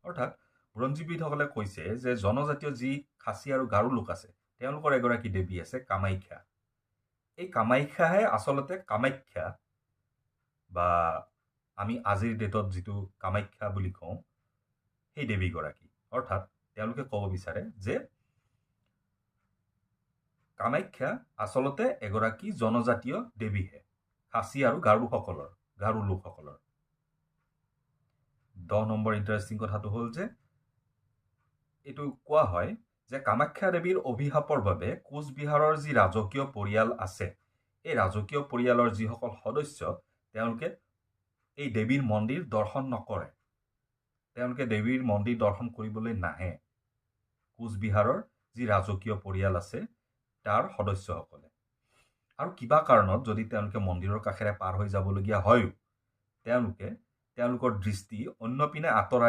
অৰ্থাৎ বুৰঞ্জীবিদসকলে কৈছে যে জনজাতীয় যি খাচী আৰু গাৰো লোক আছে তেওঁলোকৰ এগৰাকী দেৱী আছে কামাখ্যা। এই কামাখ্যাহে আচলতে কামাখ্যা বা আমি আজিৰ ডেটত যিটো কামাখ্যা বুলি কওঁ সেই দেৱীগৰাকী। অৰ্থাৎ তেওঁলোকে ক'ব বিচাৰে যে কামাখ্যা আচলতে এগৰাকী জনজাতীয় দেৱীহে, খাচী আৰু গাৰো লোকসকলৰ। 10 নম্বৰ ইণ্টাৰেষ্টিং কথাটো হ'ল যে এইটো কোৱা হয় যে কামাখ্যা দেৱীৰ অভিশাপৰ বাবে কোচবিহাৰৰ যি ৰাজকীয় পৰিয়াল আছে এই ৰাজকীয় পৰিয়ালৰ যিসকল সদস্য তেওঁলোকে এই দেৱীৰ মন্দিৰ দৰ্শন নকৰে, তেওঁলোকে দেৱীৰ মন্দিৰ দৰ্শন কৰিবলৈ নাহে। কোচবিহাৰৰ যি ৰাজকীয় পৰিয়াল আছে তাৰ সদস্যসকলে আৰু কিবা কাৰণত যদি তেওঁলোকে মন্দিৰৰ কাষেৰে পাৰ হৈ যাবলগীয়া হয়ও তেওঁলোকৰ দৃষ্টি অন্য পিনে আঁতৰাই